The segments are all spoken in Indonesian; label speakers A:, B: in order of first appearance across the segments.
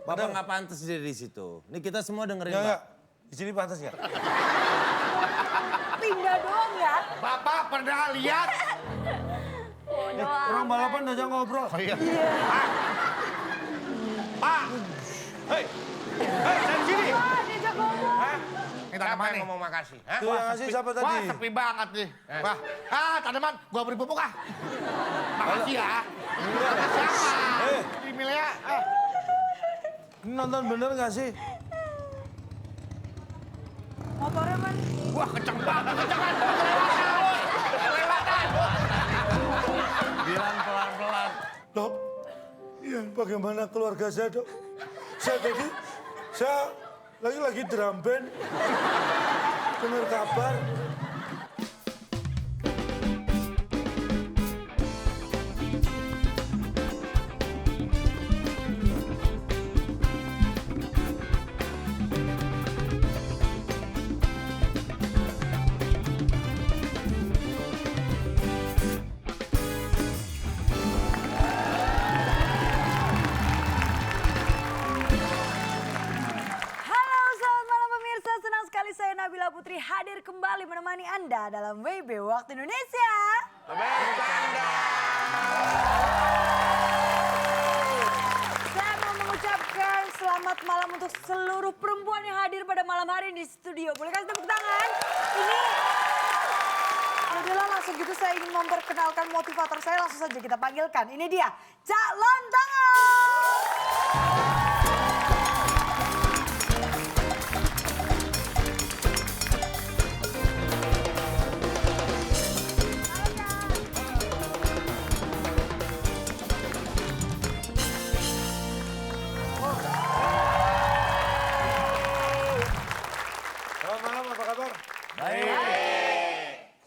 A: Bapak nggak pantas di situ. Ini kita semua dengerin,
B: Enggak,
A: Pak.
B: enggak. Di sini pantas nggak?
C: Pindah doang ya.
D: Bapak pernah lihat?
B: Orang balapan udah ngobrol.
D: Oh iya. Pak. Hei. Hei, dari sini.
C: Wah, diajak ngomong.
D: Hah? Kita
E: Siapa
D: mana
E: yang
D: nih?
E: ngomong makasih? Hah?
B: Tuh yang ngasih siapa
D: Wah,
B: tadi?
D: sepi banget nih. Wah, tanaman, gua beri pupuk ah. Makasih ya. Siapa? Emailnya.
B: Ini nonton bener nggak sih?
C: Motornya man.
D: Wah, kenceng banget, kencengan.
A: Bilang pelan-pelan.
B: Dok, yang bagaimana keluarga saya, Dok? Saya lagi drum band. Dengar kabar.
C: Halo, selamat malam pemirsa. Senang sekali saya Nabila Putri hadir kembali menemani Anda dalam WB Waktu Indonesia. Saya mau mengucapkan selamat malam untuk seluruh perempuan yang hadir pada malam hari ini di studio. Boleh kasih tepuk tangan? Ini Yaudahlah langsung gitu saya ingin memperkenalkan motivator saya, langsung saja kita panggilkan. Ini dia, Cak Lontangan.
B: Selamat malam, apa kabar?
A: Baik.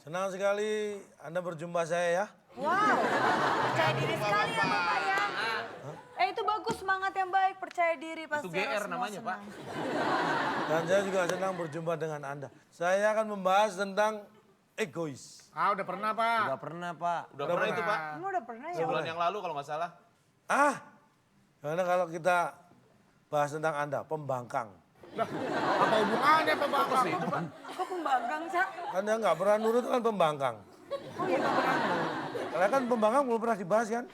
B: Senang sekali Anda berjumpa saya ya.
C: Wow, percaya diri sekali ya Bapak ya. Itu bagus, semangat yang baik, percaya diri pasti.
A: Itu GR
C: harus semua
A: namanya, Pak.
C: senang.
B: Dan saya juga senang berjumpa dengan Anda. Saya akan membahas tentang egois.
D: Udah pernah, Pak.
A: Udah pernah, Pak.
E: Udah pernah itu, Pak?
C: Kamu udah pernah ya?
E: Sebulan yang lalu kalau nggak salah.
B: Karena kalau kita bahas tentang Anda, pembangkang.
D: Apa hubungannya, Pak Bapak?
C: Kok pembangkang, Cak?
B: Anda nggak pernah nurut kan pembangkang.
C: Oh iya, nggak pernah.
B: Karena kan pembangkang belum pernah dibahas kan?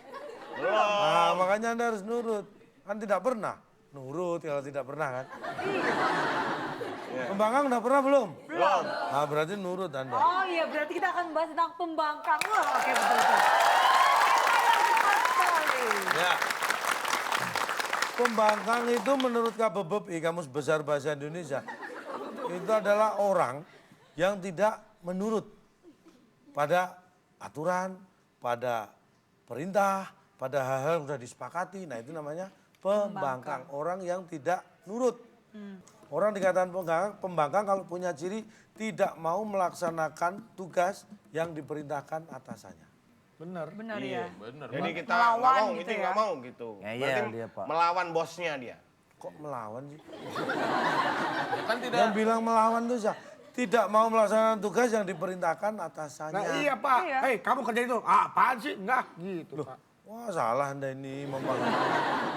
B: Belum. Nah, makanya Anda harus nurut. Kan tidak pernah. Nurut kalau tidak pernah kan? Pembangkang udah pernah belum?
C: Belum.
B: Nah, berarti nurut Anda.
C: Oh iya, berarti kita akan bahas tentang pembangkang. Wah, oke betul-betul. Cepat sekali.
B: Ya. Pembangkang itu menurut KBBI, Kamus Besar Bahasa Indonesia, itu adalah orang yang tidak menurut pada aturan, pada perintah, pada hal-hal yang sudah disepakati. Nah itu namanya pembangkang. Orang yang tidak nurut. Orang dikatakan pembangkang kalau punya ciri tidak mau melaksanakan tugas yang diperintahkan atasannya. Benar.
C: Benar ya.
E: Bener.
D: Iya.
E: Jadi kita
C: Melawan
E: nggak mau,
C: gitu
E: itu
C: ya.
E: nggak mau gitu.
A: Ngeyel
E: Berarti
A: dia, Pak.
E: melawan bosnya dia.
B: Kok melawan sih?
E: Kan tidak.
B: Yang bilang melawan itu siapa? Tidak mau melaksanakan tugas yang diperintahkan atasannya.
D: Nah iya, Pak.
C: Iya.
D: Hei, kamu kerja itu. Apaan sih? Enggak, gitu, Pak.
B: Wah salah Anda ini membangun.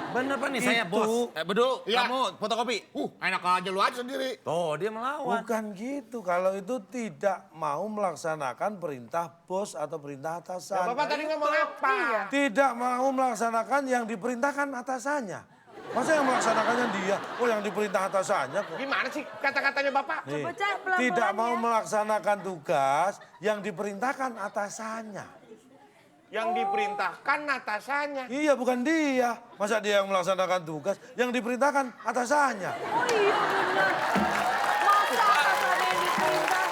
A: Bener, Pak, nih saya
B: Itu-
A: bos. Bedu,
D: Iya.
A: kamu fotokopi.
D: Enak aja lu aja sendiri.
A: Tuh, dia melawan.
B: Bukan gitu, kalau itu tidak mau melaksanakan perintah bos atau perintah atasan.
E: Bapak tadi ngomong apa?
C: Iya.
B: Tidak mau melaksanakan yang diperintahkan atasannya. Masa yang melaksanakannya dia? Oh yang diperintah atasannya kok.
E: Gimana sih kata-katanya Bapak?
B: Nih,
C: Coba, Cak, pelan-pelan
B: tidak mau
C: ya.
B: melaksanakan tugas yang diperintahkan atasannya.
E: Yang diperintahkan atasannya.
B: Iya bukan dia. Masa dia yang melaksanakan tugas yang diperintahkan atasannya.
C: Oh iya benar. Masa atasannya yang diperintah?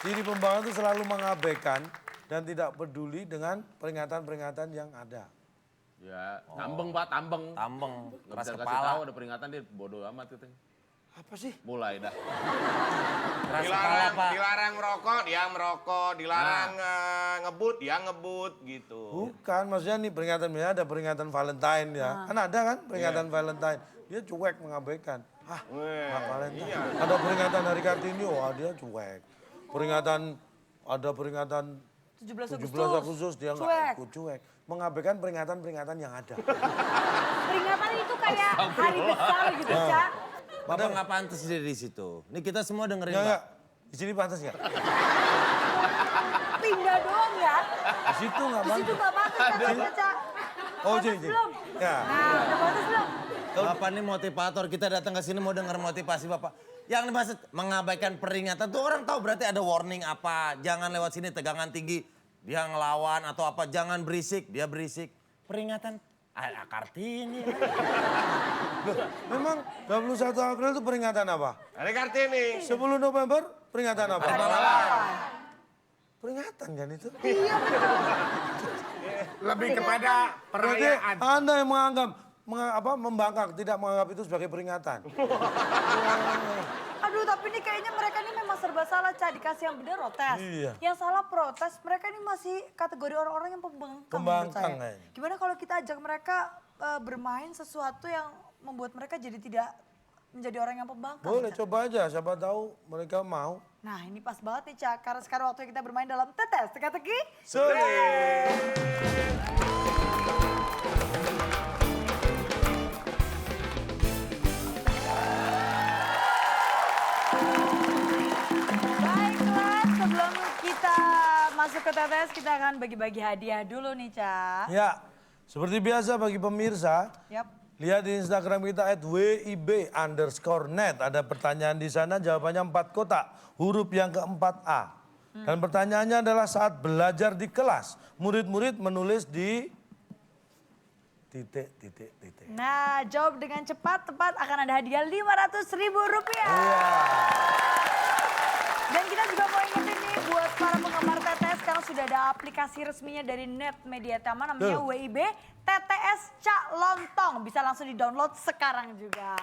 B: Ciri pembangkang itu selalu mengabaikan dan tidak peduli dengan peringatan-peringatan yang ada.
E: Ya, tambeng Pak, tambeng.
A: Tambeng,
E: Nggak
A: keras
E: bisa kasih
A: kepala.
E: tahu ada peringatan dia bodoh amat gitu.
B: Apa sih?
E: Mulai dah.
A: Keras kepala,
E: Dilarang,
A: Pak.
E: dilarang merokok, dia merokok. Dilarang ngebut, dia ngebut gitu.
B: Bukan, maksudnya nih peringatan ada peringatan Valentine ya. Kan ada kan peringatan Valentine. Dia cuek mengabaikan. Hak Valentine.
E: iya.
B: Ada peringatan Hari Kartini, wah dia cuek. Ada peringatan
C: 17
B: 17
C: Agustus.
B: Agustus dia
C: Cuek.
B: nggak ikut cuek. Mengabaikan peringatan-peringatan yang ada.
C: Peringatan itu kayak hari besar gitu, Ca.
A: Bapak nggak pantas di situ. Ini kita semua dengerin,
B: Enggak.
A: Pak.
B: Di sini pantas nggak?
C: Pindah doang ya.
B: Di situ nggak
C: Di situ
B: pantas.
C: nggak pantas katanya, Ca.
B: Oh,
C: Pantas
B: sini.
C: belum?
B: Ya.
C: Nah, udah pantas belum?
A: Bapak ini motivator, kita datang ke sini mau denger motivasi Bapak. Yang dimaksud mengabaikan peringatan tuh orang tahu berarti ada warning apa. Jangan lewat sini tegangan tinggi, dia ngelawan atau apa. Jangan berisik, dia berisik. Peringatan, Kartini.
B: Memang 21 April itu peringatan apa?
E: Hari Kartini.
B: 10 November peringatan apa? Peringatan kan itu?
D: Lebih kepada
B: Berarti
D: perayaan.
B: Anda yang membangkang, tidak menganggap itu sebagai peringatan.
C: Aduh, tapi ini kayaknya mereka ini memang serba salah, Ca. Dikasih yang benar protes.
B: Iya.
C: Yang salah protes, mereka ini masih kategori orang-orang yang pembangkang. menurut
B: Pembangkang
C: saya.
B: kayaknya.
C: Gimana kalau kita ajak mereka bermain sesuatu yang membuat mereka jadi tidak menjadi orang yang pembangkang?
B: Boleh,
C: Ca?
B: coba aja, siapa tahu mereka mau.
C: Nah, ini pas banget nih, Ca. Karena sekarang waktu kita bermain dalam tetes teka-teki. Baiklah, sebelum kita masuk ke tetes, kita akan bagi-bagi hadiah dulu nih, Ca.
B: Ya, seperti biasa bagi pemirsa,
C: Yap.
B: lihat di Instagram kita @wib_net. Ada pertanyaan di sana, jawabannya 4 kotak. Huruf yang keempat A. Dan pertanyaannya adalah saat belajar di kelas, murid-murid menulis di titik.
C: Nah, jawab dengan cepat, tepat akan ada hadiah Rp500.000. Dan kita juga mau ingetin nih buat para penggemar TTS, sekarang sudah ada aplikasi resminya dari Net Media Tama namanya WIB TTS Cak Lontong. Bisa langsung di-download sekarang juga.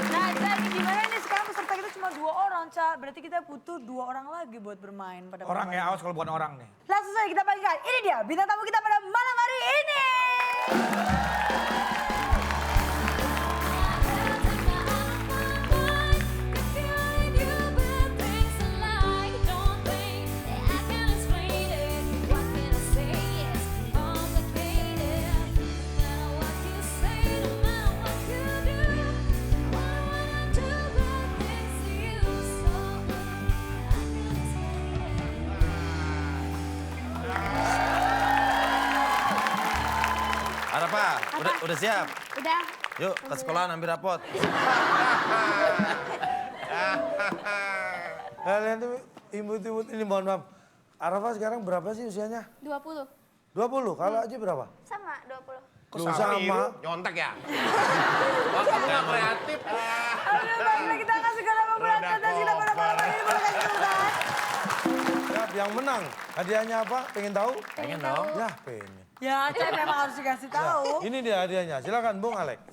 C: Nah, Ca, ini gimana nih sekarang peserta kita cuma 2 orang, Ca. Berarti kita butuh 2 orang lagi buat bermain pada
D: Orang
C: malam
D: ya,
C: hari.
D: awas kalau bukan orang nih.
C: Langsung saja kita panggilkan. Ini dia bintang tamu kita pada malam hari ini.
A: Arafa, udah siap?
F: Udah.
A: Yuk ke sekolah ambil rapot.
B: Kalian tuh imut-imut ini, mohon maaf. Arafa sekarang berapa sih usianya?
F: 20.
B: 20, kalau Aji berapa?
F: Sama 20.
B: Lu sama.
E: Nyontek ya? Wah, kamu nggak kreatif.
C: Aduh, baiklah kita akan segera memulai tetes kita pada malam hari ini. Boleh kasih tepuk tangan?
B: Siap, yang menang. Hadiahnya apa? Pengen tahu?
A: Pengen dong.
B: Ya, pengen.
C: Ya, Ca, memang harus dikasih tahu.
B: Ini dia hadiahnya. Silakan, Bung Alex.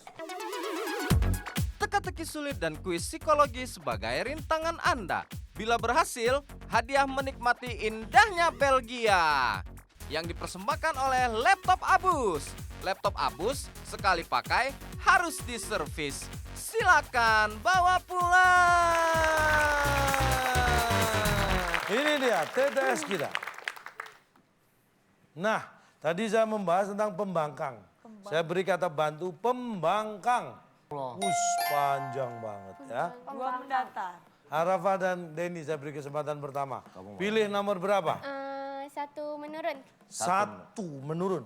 G: Teka-teki sulit dan kuis psikologi sebagai rintangan Anda. Bila berhasil, hadiah menikmati indahnya Belgia yang dipersembahkan oleh laptop Abus. Laptop Abus sekali pakai harus diservis. Silakan bawa pulang.
B: Ini dia TTS kita. Nah, tadi saya membahas tentang pembangkang. Saya beri kata bantu pembangkang. Panjang banget ya.
C: 2 mendatar.
B: Arafa dan Denny saya beri kesempatan pertama. Pilih nomor berapa?
F: 1 menurun.
B: 1 menurun.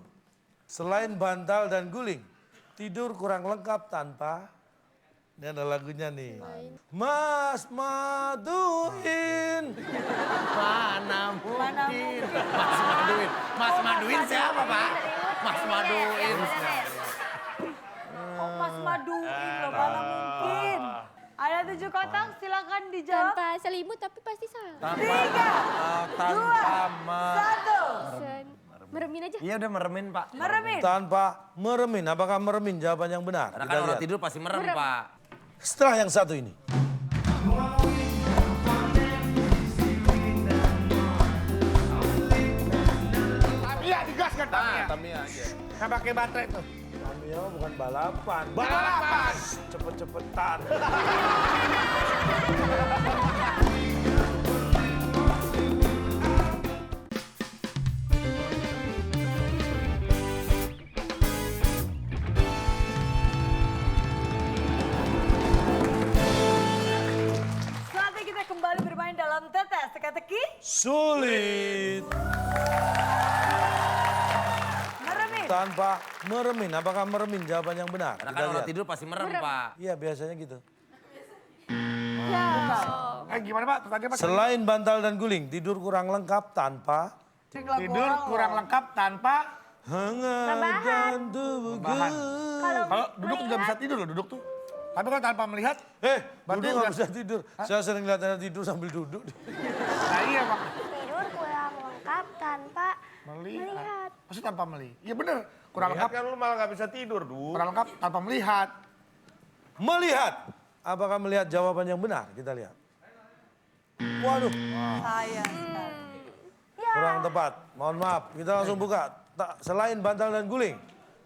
B: Selain bantal dan guling, tidur kurang lengkap tanpa... Ini ada lagunya nih. Mas Maduin.
A: Mana
C: Mana mungkin.
A: Mas Maduin. Mas Maduin siapa, Pak? Mas Maduin.
C: Oh, Mas Maduin loh, mana mungkin. Ada 7 kotak, silakan dijawab.
F: Tanpa selimut tapi pasti salah.
C: 3,
A: Tanpa
C: 1.
F: Meremin aja.
A: Iya udah meremin, Pak.
C: Meremin.
B: Tanpa meremin. Apakah meremin jawaban yang benar?
A: Karena
B: Kita
A: kan orang
B: lihat.
A: tidur pasti merem, Pak.
B: Setelah yang satu ini.
D: Iya, digas kan Tamiya.
E: Tamiya aja.
D: Nah, pakai baterai tuh.
B: Tamiya bukan balapan.
D: Balapan.
B: Cepet-cepetan. Sulit.
C: Meremin.
B: Tanpa meremin. Apakah meremin jawaban yang benar?
A: Karena
B: Kita
A: kan orang
B: lihat.
A: tidur pasti merem, Pak.
B: Iya, biasanya gitu.
D: Gimana Pak? Pertanyaan Pak?
B: Selain bantal dan guling, tidur kurang lengkap tanpa
D: Tidur kurang lengkap tanpa...
B: hangat dan tubuh
D: Rebahan.
B: gelap.
D: Kalau duduk juga bisa tidur loh, duduk tuh. Tapi kalau tanpa melihat, berarti
B: Duduk nggak
D: udah-
B: bisa tidur. Saya sering lihat Anda tidur sambil duduk.
D: nah iya Pak.
F: Tidur kurang lengkap tanpa melihat.
D: Maksud tanpa melihat. Iya bener, kurang lengkap.
E: Kan lu malah nggak bisa tidur, Du.
D: Kurang lengkap tanpa melihat.
B: Melihat. Apakah melihat jawaban yang benar? Kita lihat. Waduh,
C: Sayang.
B: kurang tepat. Mohon maaf, kita langsung buka. Selain bantal dan guling,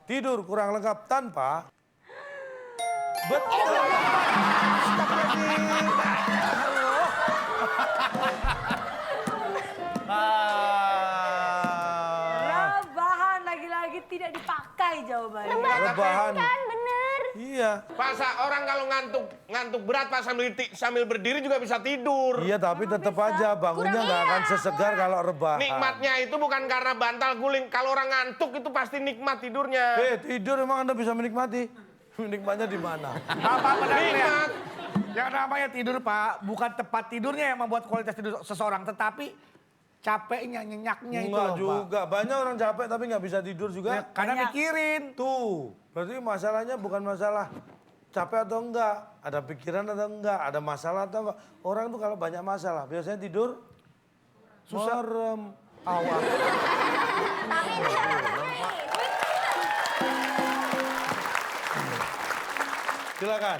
B: tidur kurang lengkap tanpa... Betul.
C: Rebahan lagi-lagi tidak dipakai jawabannya.
B: Rebahan.
F: Kan bener.
B: Iya.
E: Masa orang kalau ngantuk berat Pak sambil berdiri juga bisa tidur.
B: Iya, tapi tetap aja bangunnya nggak akan sesegar kalau rebahan.
E: Nikmatnya itu bukan karena bantal guling. Kalau orang ngantuk itu pasti nikmat tidurnya.
B: Tidur emang Anda bisa menikmati? Menikmatnya di mana?
D: Bapak benar lihat.
E: Nikmat.
D: Yang namanya tidur Pak, bukan tempat tidurnya yang membuat kualitas tidur seseorang, tetapi capeknya, nyenyaknya itu
B: Enggak
D: loh Pak.
B: juga. Banyak orang capek tapi nggak bisa tidur
D: Ya,
B: juga.
D: karena mikirin.
B: Tuh, berarti masalahnya bukan masalah capek atau enggak, ada pikiran atau enggak, ada masalah atau enggak. Orang tuh kalau banyak masalah, biasanya tidur susah. Merem.
D: Awal.
B: Silakan.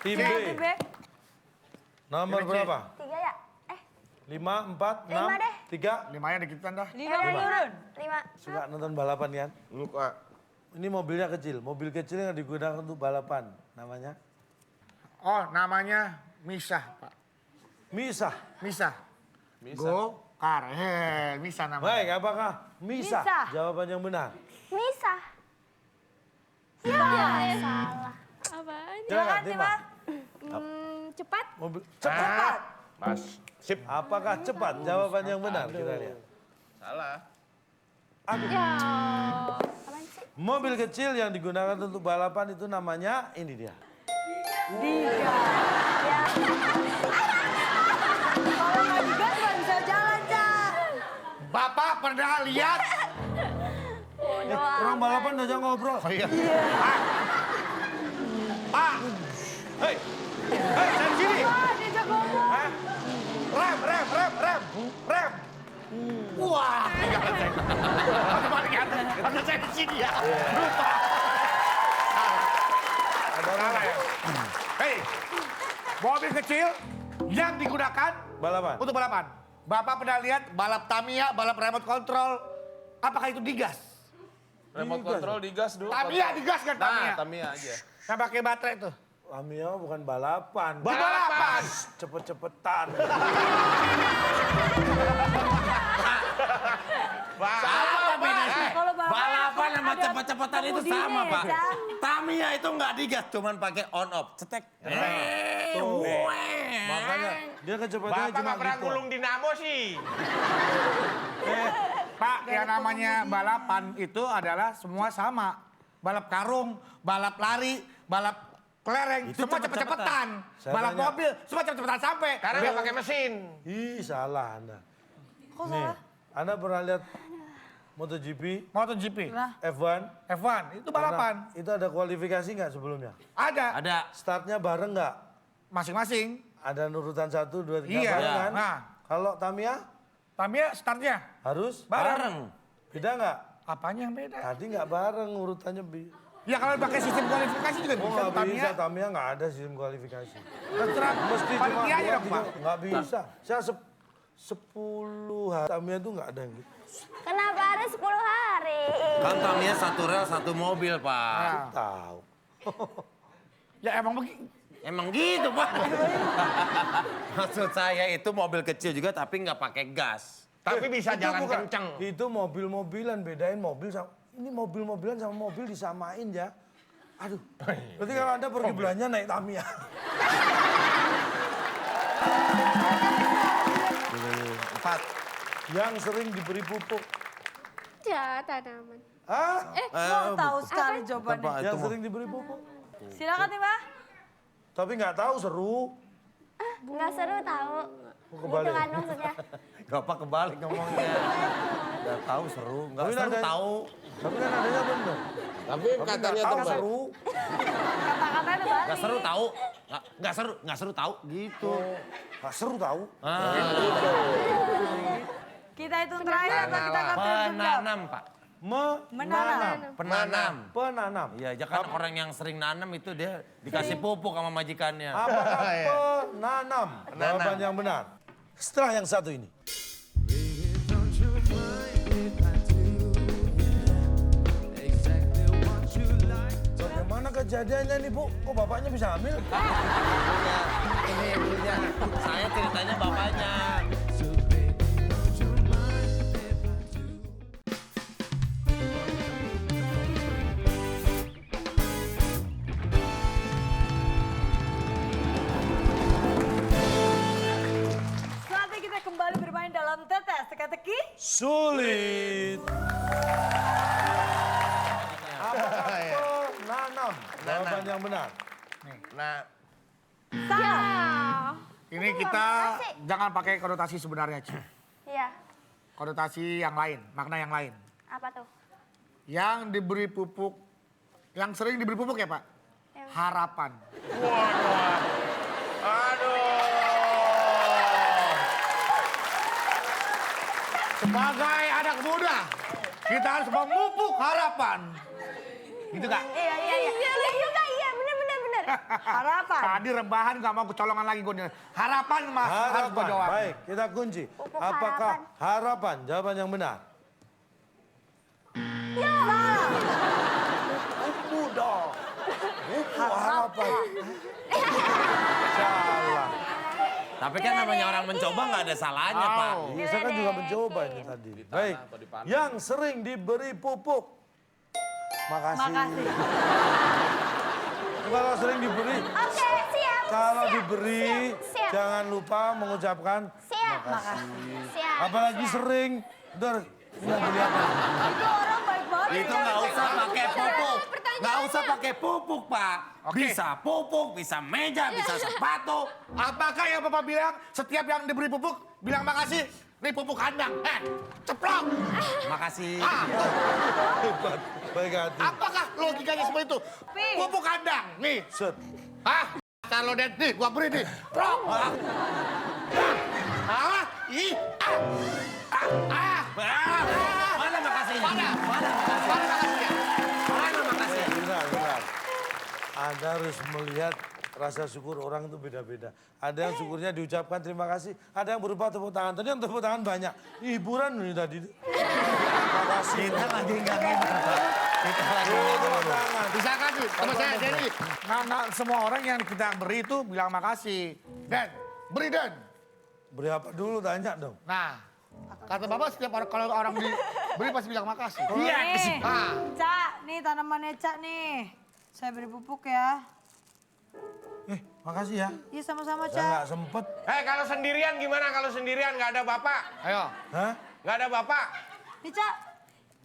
B: Tim B.
C: Tim B.
B: Nomor berapa?
F: 3 ya?
B: 5, 4, 6,
F: Lima deh.
B: 3.
D: Limanya dikitan dah.
C: 5 menurun.
F: 5.
B: Suka nonton balapan kan?
E: Luka.
B: Ini mobilnya kecil, mobil kecil yang digunakan untuk balapan. Namanya?
D: Oh, namanya Misah, Pak.
B: Misah.
D: Misah. Go-kar. Misah namanya.
B: Baik, apakah Misah?
C: Misah.
B: Jawaban yang benar.
F: Misah. Ya, salah.
C: Silakan
F: Apaan?
B: Silakan,
C: Tim
B: Tima.
C: A.
F: Cepat.
B: Mobil
C: Cepat.
E: Mas. Sip.
B: Apakah cepat? Jawaban yang benar. Kita lihat.
E: Salah.
F: Ya. Apaan sih?
B: Mobil kecil yang digunakan untuk balapan itu namanya ini dia.
C: Digas. Ya. Kalau nggak digas nggak bisa jalan, Cak.
D: Bapak pernah lihat?
B: Orang balapan diajak ngobrol.
D: Oh iya. Pak. Hei. Hei, dari sini.
C: Wah, diajak ngomong.
D: Rem. Rem. Wah, tinggalan saya. Balik ya. Ada saya di sini ya. Lupa. Salah ya. Hei, mobil kecil yang digunakan
B: Balapan.
D: untuk balapan. Bapak pernah lihat balap Tamiya, balap remote control. Apakah itu digas?
E: Remote control digas dulu.
D: Tamiya digas kan Tamiya?
E: Nah, Tamiya aja.
D: Yang pakai baterai tuh.
B: Tamiya bukan balapan.
D: Balapan.
B: Cepet-cepetan.
A: Sama, Pak.
C: Kalau
A: Balapan sama
C: ada
A: cepet-cepetan itu
C: kemudinya
A: sama,
C: ya,
A: Pak.
C: Cak.
A: Tamiya itu nggak digas, cuman pakai on off. Cetek.
B: Tuh. Makanya dia kecepatannya
E: Bapak
B: cuma
E: nggak pernah
B: gitu.
E: gulung dinamo sih.
D: Pak, yang namanya balapan itu adalah semua sama. Balap karung, balap lari, balap kelereng,
A: Itu
D: semua cepet-cepetan.
B: Saya
D: Balap
B: tanya.
D: mobil, semua cepet-cepetan sampai.
E: Karena nggak pakai mesin.
B: Ih, salah Anda.
C: Kok
B: Nih,
C: salah?
B: Anda pernah lihat MotoGP,
D: MotoGP,
C: Nah,
B: F1?
D: F1, itu balapan.
B: Pernah- itu ada kualifikasi nggak sebelumnya?
D: Ada,
A: Ada.
B: Startnya bareng nggak?
D: masing-masing.
B: Ada urutan 1, 2, 3
D: Iya.
B: bareng kan?
D: Nah.
B: Kalau Tamiya
D: Tamiya startnya
B: harus
A: Bareng.
B: beda nggak?
D: apanya yang beda?
B: Tadi nggak bareng urutannya.
D: Ya kalau pakai sistem kualifikasi juga
B: Oh
D: bisa
B: nggak
D: tuh Tamiya.
B: bisa, Tamiya nggak ada sistem kualifikasi.
D: Terserah
B: Mesti cuma
D: panitianya
B: 2,
D: dong,
B: 3,
D: Pak.
B: nggak bisa. Saya 10 hari Tamiya itu nggak ada yang gitu.
F: Kenapa harus 10 hari?
A: Kan Tamiya satu rel, satu mobil, Pak.
D: Nah,
B: Tahu.
D: ya emang begitu.
A: Emang gitu, Pak. Maksud saya itu mobil kecil juga tapi nggak pakai gas.
E: Tapi bisa
B: Itu
E: jalan
B: bukan.
E: kenceng.
B: Itu mobil-mobilan, bedain mobil sama... Ini mobil-mobilan sama mobil disamain ya. Aduh, berarti kalau Anda pergi belanja naik Tamiya.
A: Empat.
B: yang sering diberi pupuk?
F: Ya, tanaman.
B: Hah?
C: Mau tahu sekali jawabannya.
B: Yang sering diberi pupuk?
C: Silakan nih, Mbak.
B: Tapi nggak tahu seru.
F: Nggak seru tahu.
B: Oh, kebalik.
F: Gitu kan maksudnya.
A: Gak apa kebalik ngomongnya. Gak tahu seru, gak
B: Tapi
A: seru
B: nadanya-
A: tahu.
B: Tapi kan adanya bener.
E: Tapi katanya
B: Tahu
E: tebal.
B: seru.
C: Kata-katanya terbalik.
A: Gak seru tahu. Gak seru tahu. Gitu.
B: Nggak seru tahu.
C: Kita hitung terakhir atau kita akan terus jawab?
A: Penanam, Pak.
B: Menanam.
A: Penanam.
B: Penanam.
A: Iya, jangan orang yang sering nanam itu dia dikasih pupuk sama majikannya.
B: Apakah penanam? Jawaban yang benar. Setelah yang satu ini. Bagaimana kejadiannya nih, Bu? Kok bapaknya bisa hamil?
A: Ini ibunya. Saya ceritanya bapaknya.
C: Saatnya kita kembali bermain dalam tetes teka-teki.
B: Sulit. Apakah penanam? Jawaban yang benar.
E: Nah,
C: Salah.
D: Ini kita jangan pakai konotasi sebenarnya, Ci.
F: Iya.
D: Konotasi yang lain, makna yang lain.
F: Apa tuh?
D: Yang diberi pupuk, yang sering diberi pupuk ya Pak?
F: Yang-
D: Harapan. Sebagai anak muda, kita harus memupuk harapan. Gitu gak?
F: Iya, iya, iya. Iya juga, iya. Bener, bener, bener.
C: Harapan.
D: Tadi rebahan gak mau kecolongan lagi gue. Harapan mas, harus gue
B: Harapan.
D: jawab.
B: Baik, kita kunci.
F: Pupuk
B: Apakah harapan? Jawaban yang benar. Pupuk dong. Pupuk harapan. Salah.
A: Tapi kan namanya orang mencoba nggak ada salahnya, Pak.
B: Iya, saya kan juga mencoba ini tadi. Baik, yang sering diberi pupuk. Makasih.
C: Makasih.
B: Kalau sering diberi,
F: Oke, siap.
B: kalau
F: siap,
B: diberi,
F: siap.
B: jangan lupa mengucapkan
F: Siap. Siap.
B: apalagi
F: siap.
B: sering. Udah, nggak kelihatan.
C: Itu orang baik banget.
A: Itu nggak usah pakai pupuk. Nggak usah pakai pupuk, Pak.
D: Oke.
A: Bisa pupuk, bisa meja, bisa sepatu.
D: Apakah yang Bapak bilang setiap yang diberi pupuk bilang makasih? Nih pupuk kandang. Ceplok.
A: Makasih.
B: Hebat, baik hati.
D: Apakah logikanya seperti itu?
C: Pi.
D: Pupuk kandang. Nih.
B: Set.
D: Kalau Den, nih gua beri nih. Prok. Ih.
A: Mana makasihnya?
D: Mana?
A: Mana makasih?
D: Mana makasihnya?
A: Mana makasih?
B: Benar. Anda harus melihat rasa syukur orang itu beda-beda. Ada yang syukurnya diucapkan terima kasih, ada yang berupa tepuk tangan. Tadi yang tepuk tangan banyak. Hiburan nih tadi. Terima kasih.
A: Kita lagi nggak ngibur, Pak. Kita lagi
B: Tepuk tangan.
D: Bisa kasih sama saya, Denny. Nah, semua orang yang kita beri itu bilang makasih. Den, beri Den.
B: Beri apa dulu tanya dong.
D: Nah, kata Bapak setiap orang kalau orang diberi pasti bilang makasih.
C: Nih,
D: Ah.
C: Cak, nih tanamannya Cak nih. Saya beri pupuk ya.
B: Makasih ya.
C: Iya sama-sama
B: Saya
C: Cak.
B: nggak sempet.
E: kalau sendirian gimana? Kalau sendirian nggak ada bapak?
D: Ayo.
B: Hah?
E: Nggak ada bapak?
C: Nih Cak.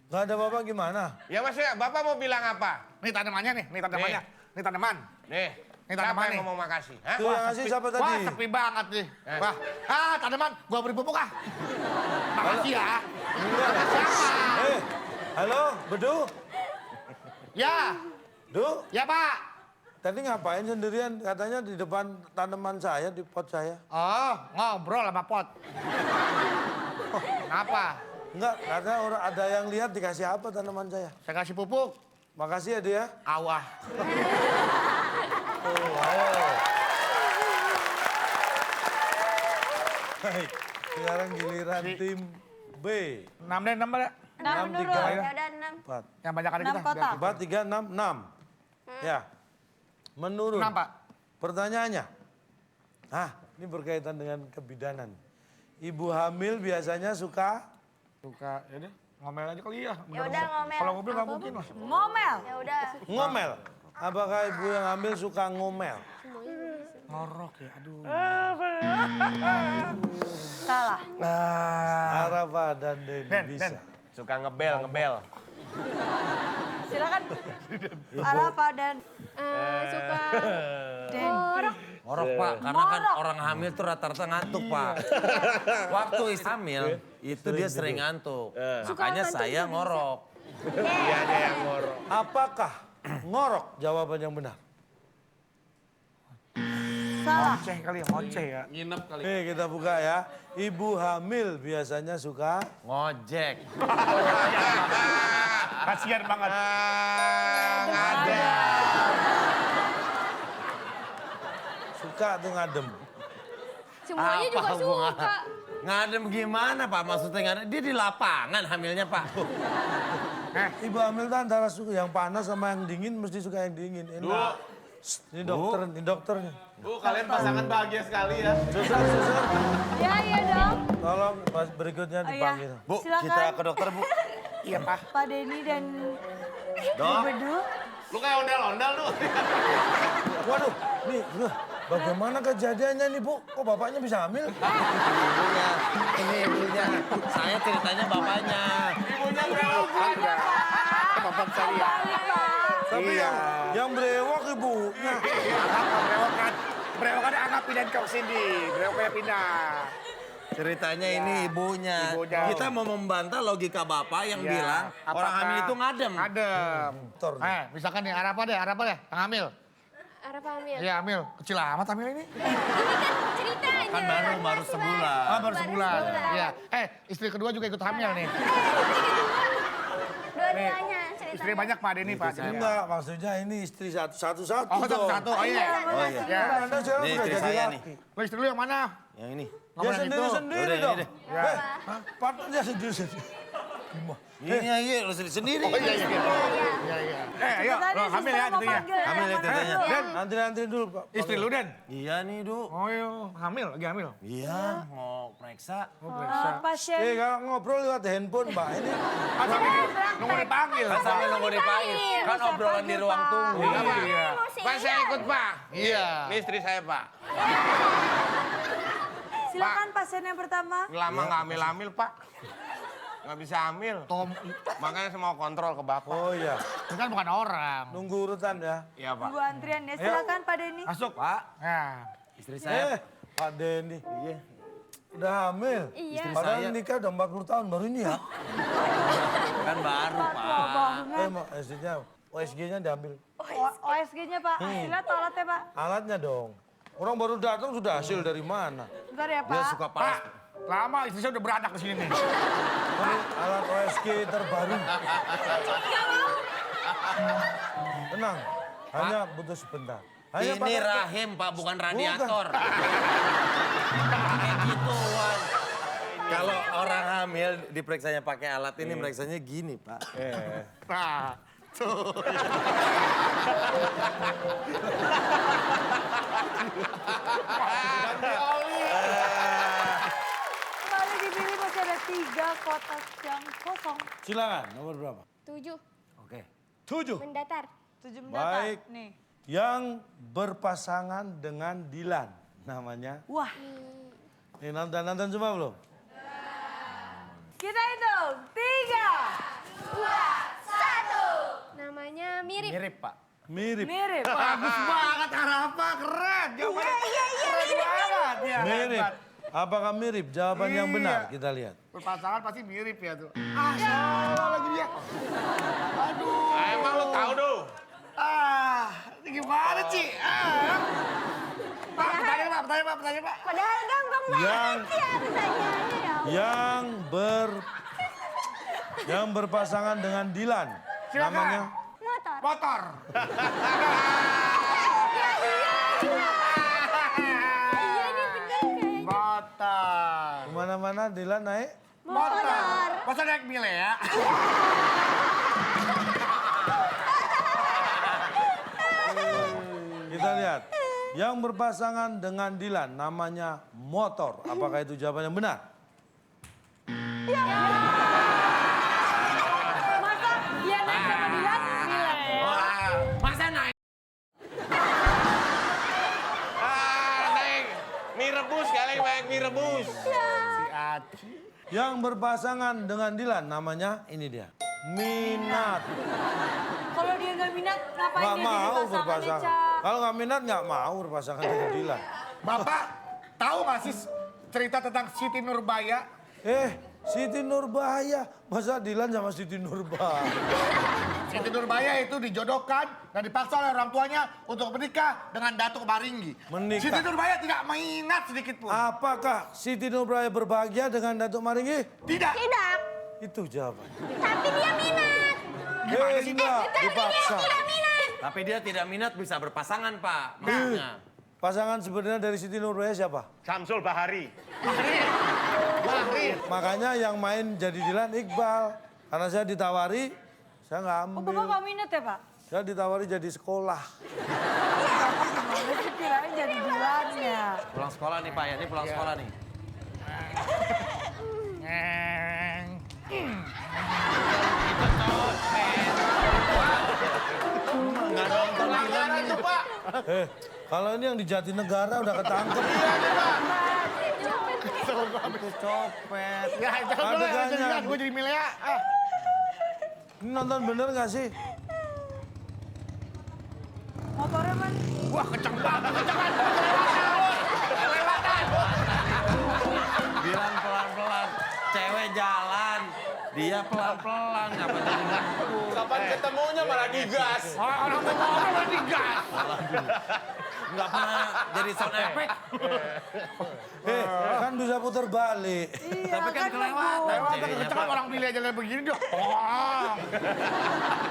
B: Nggak ada bapak gimana?
E: Ya maksudnya bapak mau bilang apa?
D: Nih tanamannya nih, nih tanamannya. Nih tanaman.
E: Nih,
D: Ini
E: siapa
D: tanaman
E: yang
D: nih.
E: ngomong makasih? Hah?
B: Tuh yang ngasih siapa tadi?
D: Wah, sepi banget nih. Wah, tanaman, gua beri pupuk ah. Makasih ya. Makasih apa?
B: Halo, Bedu?
D: Ya,
B: Du?
D: ya Pak.
B: Tadi ngapain sendirian? Katanya di depan tanaman saya, di pot saya.
D: Oh, ngobrol sama pot. Kenapa?
B: Enggak, katanya orang ada yang lihat dikasih apa tanaman saya.
D: Saya kasih pupuk.
B: Makasih ya dia.
D: Awah.
B: Ayo. Baik, sekarang giliran tim B.
D: 6 deh, 6 deh.
C: 6 menurut.
B: tiga.
F: Ya udah 6.
B: 4,
D: Yang banyak ada
C: 6
D: kita.
C: kotak.
B: 4, 3, 6, 6. Ya, menurut
D: 6 Pak.
B: pertanyaannya. Ini berkaitan dengan kebidanan. Ibu hamil biasanya suka
D: Suka, ya deh. Ngomel aja kali ya.
F: Ya udah ngomel.
D: Kalau ngobrol nggak mungkin mas.
C: Ngomel.
F: Ya udah.
B: ngomel. Apakah ibu yang hamil suka ngomel?
D: Ngorok ya, aduh.
C: Salah.
B: Arafa dan Denny bisa.
E: Suka ngebel.
C: Silakan. Arafa dan
F: Suka
C: Den.
A: Ngorok Pak, karena kan orang hamil tuh rata-rata ngantuk Pak. Waktu hamil itu dia sering ngantuk. Makanya saya ngorok.
D: Iya ada yang ngorok.
B: Apakah ngorok jawaban yang benar?
C: Salah.
D: Ngoceh kali ya, ngoceh ya.
G: Nginep kali.
B: Nih kita buka ya. Ibu hamil biasanya suka
A: Ngojek.
D: Kasian banget.
B: suka tuh ngadem.
F: semuanya juga suka.
A: Ngadem gimana Pak? Maksudnya ngadem? Dia di lapangan hamilnya Pak.
B: Ibu hamil tuh antara suka yang panas sama yang dingin mesti suka yang dingin. Enak. Ini dokter, ini dokternya.
G: Bu, kalian pasangan bahagia sekali ya.
B: Susar.
C: Ya, iya dong.
B: Tolong pas berikutnya dipanggil.
A: Bu,
C: Silakan.
A: kita ke dokter Bu.
D: Iya Pak.
C: Pak Denny dan
A: Dok.
C: Bedu.
G: Lu kayak ondel-ondel tuh.
B: Waduh, nih, bagaimana kejadiannya nih Bu? Kok bapaknya bisa hamil?
A: Ibunya, ini ibunya. Saya ceritanya bapaknya.
G: Ibunya berewokan.
D: Bapak saya.
B: Tapi yang berewok ibunya.
D: Berewokan. Berewokannya angkat pindahin ke sini. Berewokannya pindah.
A: Ceritanya ini ibunya.
D: Ibunya.
A: Kita mau membantah logika bapak yang
D: Iya.
A: bilang orang
D: Apakah-
A: hamil itu ngadem.
D: Adem.
B: Tor.
D: Misalkan nih, Arapa deh, yang hamil.
F: Arapa hamil.
D: Iya hamil. Kecil amat hamil ini.
F: Ini kan ceritanya.
A: Kan baru sebulan.
D: Ah, baru sebulan. Iya. Istri kedua juga ikut hamil nih.
F: Dua-duanya ceritanya.
D: Istri banyak Pak Denny, Pak.
B: Enggak, maksudnya ini istri satu-satu
D: Oh,
B: dong.
D: satu-satu. Oh iya.
A: Oh iya.
D: Ya.
B: Anda sekarang
A: Ini
B: sudah
A: istri
B: jadi
A: saya
B: laki.
A: nih.
D: Lo istri lu yang mana?
A: Yang ini.
B: Dia
D: Ngomong yang
B: sendiri-sendiri
A: Yaudah,
B: dong.
A: ini deh.
D: Ya.
B: Partnernya sendiri-sendiri.
A: Ini lu sendiri.
D: Oh iya, iya. Iya, iya. Ayo, lo hamil ya tentunya.
A: Hamil ya tentunya.
D: Dan
B: Antri dulu, Pak.
D: istri lu, Den?
A: Iya nih, Du.
D: Oh iya, hamil, lagi hamil.
A: Iya, mau periksa.
C: Pasien.
B: Kalau ngobrol lewat handphone, Mbak. Ini
D: Nunggu dipanggil.
A: Kan sambil nunggu dipanggil. Kan obrolan di ruang tunggu.
D: Iya.
E: Pak saya ikut Pak.
D: Iya.
E: Ini istri saya Pak.
C: Silakan pasien yang pertama.
E: Lama nggak hamil-hamil Pak. Nggak bisa hamil. Makanya saya mau kontrol ke Bapak.
B: oh iya.
D: Ini kan bukan orang.
B: Nunggu urutan ya.
E: Iya Pak.
C: Tunggu antrian ya. Silakan Pak Denny.
D: Masuk.
A: Pak,
D: Nah.
A: istri saya.
B: Pak Denny. Iya. Udah hamil.
F: Iya.
B: Padahal
A: saya.
B: nikah udah 40 tahun baru ini ya.
A: Kan baru, Pak.
B: Maksudnya OSG-nya diambil.
C: OSG-nya Pak. Hasilnya atau alatnya Pak?
B: Alatnya dong. Orang baru datang sudah hasil dari mana?
C: Bentar ya
A: Dia
C: Pak.
A: suka
D: Pak,
A: panas.
D: lama istri saya udah beranak di sini nih.
B: Ini alat OSG terbaru. Tenang, hanya butuh sebentar. Hanya
A: Ini
B: pakai-
A: rahim, Pak, bukan radiator. Kayak gituan. Kalau orang hamil diperiksanya pakai alat ini, periksanya gini, Pak.
D: Nah, tuh.
C: Kembali dipilih masih ada 3 kotak yang kosong.
B: Silakan, nomor berapa?
F: 7.
A: Oke.
B: 7.
F: Mendatar.
C: 7 mendatar.
B: Baik.
C: Nih.
B: Yang berpasangan dengan Dilan. Namanya.
C: Wah,
B: Ini nonton semua belum?
C: kita hitung. 3.
F: Namanya mirip.
D: Mirip, Pak.
B: Mirip.
C: Mirip.
D: Bagus banget, Arapa. Keren. Jawabannya keren banget. Ya,
B: Mirip.
D: hebat.
B: Apakah mirip? Jawaban yang
D: Iya.
B: benar. Kita lihat.
D: Berpasangan pasti mirip ya tuh. Salah lagi dia. Aduh.
E: Emang lu tahu dong?
D: Ini gimana, Ci? Pak, pertanyaan, Pak.
F: Padahal gampang banget
B: Yang
F: ya pertanyaannya ya.
B: yang berpasangan dengan Dilan.
D: Silakan.
B: Namanya
F: Motor.
D: Motor.
F: Iya nih bener kayaknya.
D: Motor.
B: kemana-mana Dilan naik.
F: Motor.
D: Masa naik mile ya?
B: Kita lihat. Yang berpasangan dengan Dilan namanya Motor. Apakah itu jawaban yang benar?
C: Masa dia naik sama Dilan? Nilai.
A: Masa naik?
E: Naik mie rebus kali, naik mie rebus.
D: Aci.
B: Yang berpasangan dengan Dilan namanya ini dia. Minat.
C: Kalau dia nggak minat, ngapain
B: Nggak
C: dia jadi
B: mau
C: pasangannya,
B: berpasangan.
C: Cak?
B: Kalau nggak minat nggak mau berpasangan dengan Dilan.
D: Bapak tahu nggak sih cerita tentang Siti Nurbaya?
B: Siti Nurbaya. Masa Dilan sama Siti Nurbaya?
D: Siti Nurbaya itu dijodohkan dan dipaksa oleh orang tuanya untuk menikah dengan Datuk Maringgi.
B: Menikah.
D: Siti Nurbaya tidak mengingat sedikit pun.
B: Apakah Siti Nurbaya berbahagia dengan Datuk Maringgi?
D: Tidak.
F: Tidak.
B: Itu jawaban.
F: Tapi dia minat.
B: Enggak, dipaksa.
F: Tidak minat.
A: Tapi dia tidak minat bisa berpasangan, Pak. Maksudnya.
B: Pasangan sebenarnya dari Siti Nurbaya siapa?
E: Samsul Bahari.
B: Makanya yang main jadi Dilan Iqbal. Karena saya ditawari, saya nggak
C: Oh,
B: ambil.
C: Bapak nggak minat ya, Pak?
B: Saya ditawari jadi sekolah.
C: Gimana sih kirain jadi Dilannya?
A: Pulang sekolah nih, Pak ya. Ini pulang sekolah nih.
E: Pelanggaran tuh Pak.
B: Kalau ini yang di Jatinegara udah ketangkep.
A: Itu copet.
D: Ya, jangan dulu ya,
B: Adegannya.
D: jangan gue jadi Milea.
B: Ini nonton bener nggak sih?
C: Motornya, Man.
D: Wah, kenceng banget, kencengan.
A: Bilang pelan-pelan. Cewek jalan. Dia pelan-pelan. Apa jadi ngebut.
E: Kapan ketemunya malah digas.
D: Orang mau ngomong malah digas.
A: Nggak pernah jadi sound effect.
B: Kan bisa putar balik.
C: Iya,
A: Tapi kan kelewatan.
D: Lewat
A: ceweknya,
D: kenceng
A: Pak.
D: orang Milea jalan begini dia. Wah.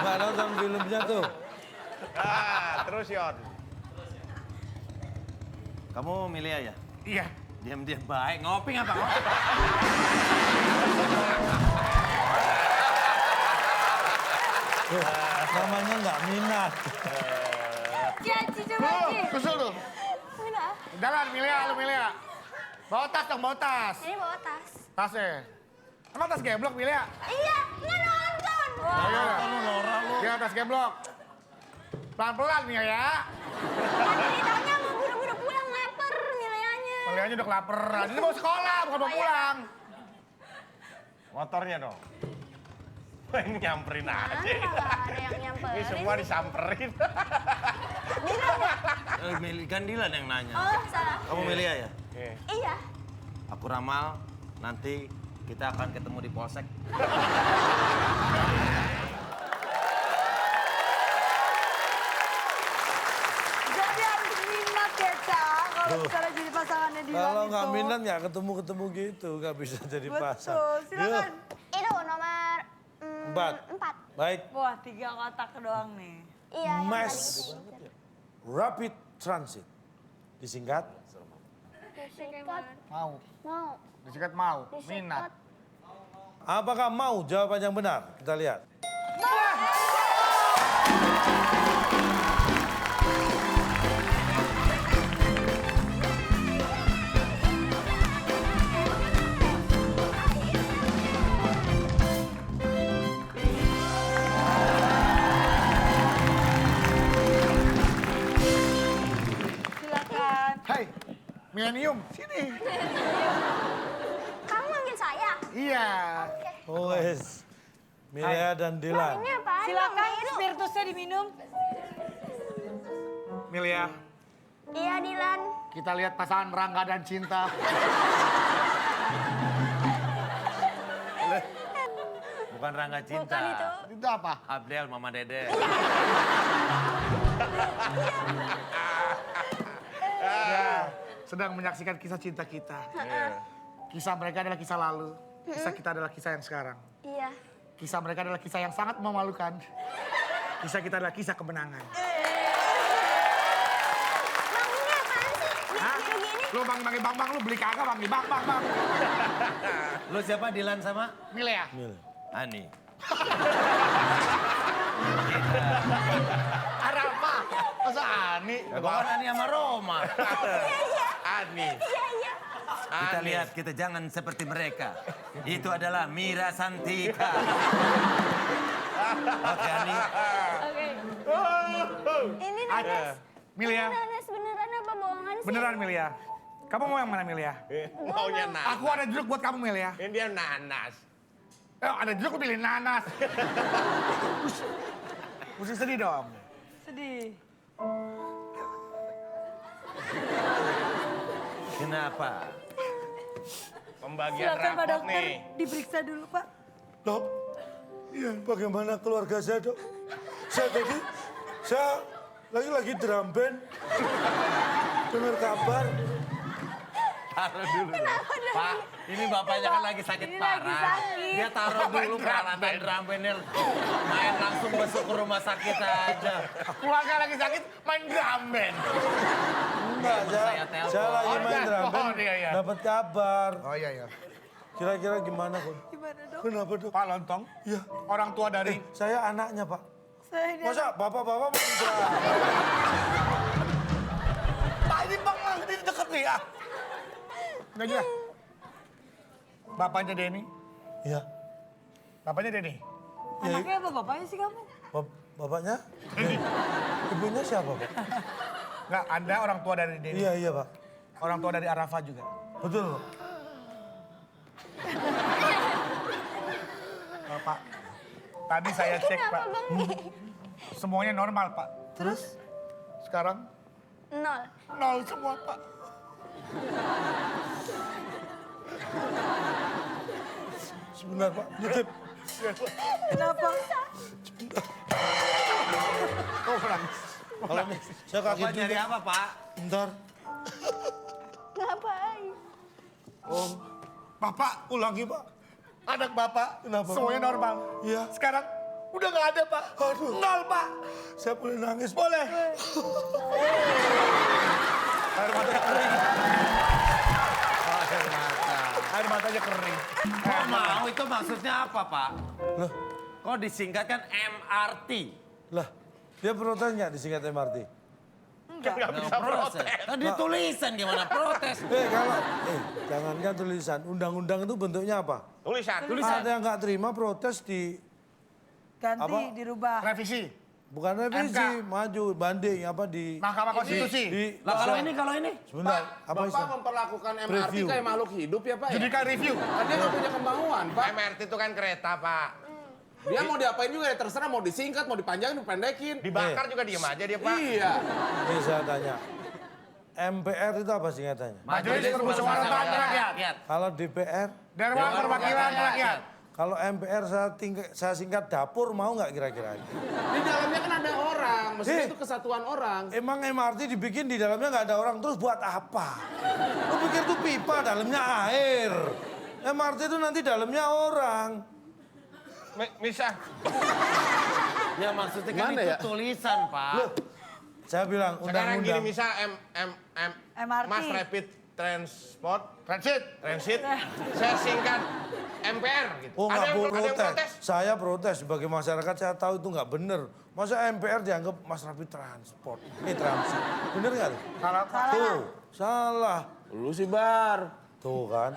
B: Nggak nonton filmnya tuh.
E: Terus Yon.
A: Kamu Milea ya?
D: Iya.
A: Diam-diam baik. Ngopi ngapa? Ngopi.
B: Namanya nggak minat.
F: Cici coba Ci.
D: Kusul tuh.
F: Mana?
D: Jalan Milea, lu Milea. Bawa tas dong, bawa tas.
F: Ini bawa tas.
D: Tasnya. Emang tas geblok Milea?
F: Iya, nggak nonton.
D: Ayo. Dia tas geblok. Pelan-pelan Milea ya.
F: Kan ceritanya mau buru-buru pulang lapar nilainya.
D: Mileanya udah kelaparan. Ini mau sekolah, bukan mau pulang.
E: Motornya dong. Wah, ini nyamperin
F: Mana
E: aja.
F: nggak ada yang nyamperin.
E: Ini semua disamperin.
A: Kan Dilan yang nanya.
F: Oh, salah.
A: Kamu Milea ya?
F: Iya.
A: Aku ramal. Nanti kita akan ketemu di polsek.
C: Jadi harus minat ya, Cak. Kalau misalnya jadi pasangannya Dilan
B: Kalau
C: itu.
B: nggak minat nggak ketemu-ketemu gitu, nggak bisa jadi pasang.
C: Betul, silakan.
F: Itu nomor
B: 4.
F: 4.
B: Baik,
C: Wah, 3 kotak doang nih.
F: Iya, yang
B: Mass
F: tadi.
B: Rapid Transit. Disingkat,
F: Disingkat.
D: Mau.
F: Mau.
D: Disikat mau. Minat.
F: Disingkat.
B: apakah mau jawaban yang benar? Kita lihat.
C: Silakan.
D: Hai, Millennium, sini.
F: Kamu manggil saya?
D: Iya.
B: Oh, wes. Milea dan Dilan.
F: Ini apaan?
C: Silakan
F: Bang?
C: spiritusnya diminum.
D: Milea,
F: Iya, Dilan.
D: kita lihat pasangan Rangga dan Cinta.
A: Bukan Rangga Cinta.
F: Bukan itu.
D: Itu apa?
A: Abdel, Mama Dede.
D: Ya, sedang menyaksikan kisah cinta kita. Kisah mereka adalah kisah lalu. Kisah kita adalah kisah yang sekarang.
F: Iya.
D: Kisah mereka adalah kisah yang sangat memalukan. Kisah kita adalah kisah kemenangan.
F: Bang, ini apaan sih?
D: Hah?
F: Gini-gini.
D: Lu bang, lu beli kagak bang, bang.
A: Lu siapa Dilan sama?
D: Milea.
A: Ani.
D: Arapa. Masa Ani?
A: Bukan Ani sama Roma.
E: Ani.
F: Iya, iya.
A: Kita lihat, kita jangan seperti mereka. Itu adalah Mira Santika. Oke, Ani.
F: Oke. Ini Nanas.
D: Milea.
F: Nanas beneran apa bohongan sih?
D: Beneran Milea. Kamu mau yang mana Mil ya?
E: Maunya nanas.
D: Aku ada jeruk buat kamu Mil ya.
E: Ini dia nanas.
D: Ada jeruk aku pilih nanas. Mesti sedih dong.
C: Sedih.
A: Kenapa?
E: Pembagian
C: Silakan Pak
E: rapot
C: Dokter,
E: nih.
C: diperiksa dulu Pak.
B: Dok, ya bagaimana keluarga saya dok? Saya lagi drum band. Dengar kabar.
A: Taruh dulu. Pak, ini bapaknya kan lagi sakit
C: Ini lagi
A: parah.
C: sakit.
A: Dia taruh dulu peralatan drum bandnya. Main langsung masuk ke rumah sakit aja.
D: Keluarga lagi sakit main drum band.
B: Enggak,
A: saya telepon.
B: saya lagi main drum band.
D: Oh, iya.
B: Dapat kabar.
D: Oh iya.
B: Kira-kira gimana kok?
C: Gimana dok?
B: Kenapa dok?
D: Pak Lontong,
B: Iya.
D: orang tua dari...
B: Saya anaknya pak.
C: Saya ini
B: Masa bapak-bapak main drum?
D: Pak ini bang ini deket nih ya. Enggak juga. Bapaknya Denny.
B: Iya.
D: Bapaknya Denny.
C: anaknya apa bapaknya sih kamu?
B: Bapaknya? Ibunya siapa pak?
D: Enggak, Anda orang tua dari Denny.
B: Iya pak.
D: Orang tua dari Arafah juga.
B: Betul pak.
D: Pak, tadi saya cek Pak.
F: Kenapa Bang nih?
D: Semuanya normal Pak.
C: Terus?
D: Sekarang
F: 0.
D: 0 semua Pak.
B: Sebentar pak. Nitip.
C: Kenapa?
D: Oh nangis.
B: Kalau nih, saya kaget
A: Bapak nyari
B: juga.
A: apa, Pak?
B: Bentar.
F: Ngapain?
B: Oh,
D: Bapak,
B: ulangi pak.
D: anak Bapak
B: Kenapa?
D: semuanya normal.
B: Iya.
D: Sekarang udah nggak ada Pak.
B: Aduh.
D: 0 Pak.
B: Saya boleh nangis?
D: Boleh. Air matanya kering.
A: Air mata.
D: Air matanya kering.
A: Kok mau itu maksudnya apa, Pak?
B: Loh,
A: Kok disingkatkan MRT?
B: lah, dia protes nggak disingkat MRT?
D: Nggak bisa protes.
A: Kan di tulisan gimana protes?
B: Kalau, jangankan tulisan, undang-undang itu bentuknya apa?
E: Tulisan.
B: Ada yang nggak terima protes di,
C: Ganti,
B: Apa?
C: dirubah.
D: Revisi.
B: bukan revisi,
D: MK.
B: maju, banding, apa di...
D: Mahkamah Konstitusi.
B: Di,
A: Lah kalau ini?
B: Sebentar, apa
H: Bapak
B: istilah?
H: memperlakukan MRT
B: Preview.
H: kayak makhluk hidup ya Pak ya?
D: Judicial review.
H: Kan dia nggak punya kemauan Pak.
E: MRT itu kan kereta, Pak.
H: Dia mau diapain juga ya terserah, mau disingkat, mau dipanjangin, dipendekin.
E: Dibakar juga diem aja dia, Pak.
H: Iya.
B: Ini saya tanya, MPR itu apa singkatannya?
D: Majelis Permusyawaratan Rakyat.
B: Kalau DPR,
D: Dewan Perwakilan Rakyat.
B: kalau MPR saya singkat dapur, mau nggak kira-kira?
H: Di dalamnya kan ada orang, mestinya itu kesatuan orang.
B: Emang MRT dibikin di dalamnya nggak ada orang, terus buat apa? Lu pikir tuh pipa, dalamnya air. MRT itu nanti dalamnya orang.
E: Bisa.
A: Ya maksudnya kan
H: Gimana
A: itu
H: ya?
A: tulisan, Pak.
B: Saya bilang
E: Sekarang gini,
B: undang-undang.
E: misal
C: MRT.
E: Mass Rapid Transport,
D: Transit.
E: saya singkat MPR gitu.
B: Oh nggak
E: ada yang
B: protes.
E: protes?
B: Saya protes sebagai masyarakat, saya tahu itu nggak bener. Masa MPR dianggap Mas Rapid Transport? Transit. Bener nggak tuh?
D: Salah.
B: Tuh, salah.
H: Lu sih Bar.
B: Tuh kan.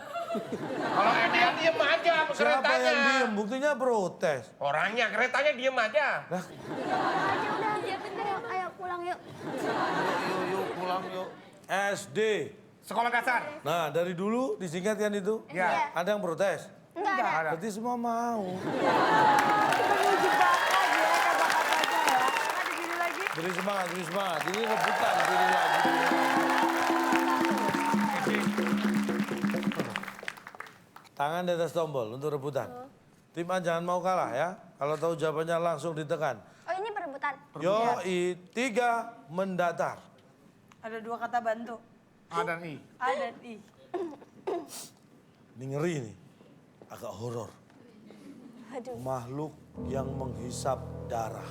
E: Kalau MPR diem aja
B: Siapa
E: keretanya.
B: yang diem? Buktinya protes.
E: Orangnya, keretanya diem aja.
F: Aja udah dia pintar yuk. Ayo pulang yuk.
A: Yuk, pulang yuk.
B: SD.
D: Sekolah dasar.
B: Nah, dari dulu disingkatkan itu.
D: Ya.
B: Ada yang protes?
F: Enggak ada.
B: Berarti semua mau.
C: Menguji bakat ya, kata-katanya ya. Nah, di sini lagi.
B: Beri semangat, beri semangat. Ini rebutan, beri lagi. Tangan di atas tombol untuk rebutan. Tim A jangan mau kalah ya. Kalau tahu jawabannya langsung ditekan.
F: Oh ini perebutan.
B: Yoi, 3 mendatar.
C: Ada 2 kata bantu.
D: A dan I.
C: A dan I.
B: Ini ngeri nih. Agak horor.
F: Aduh.
B: Makhluk yang menghisap darah.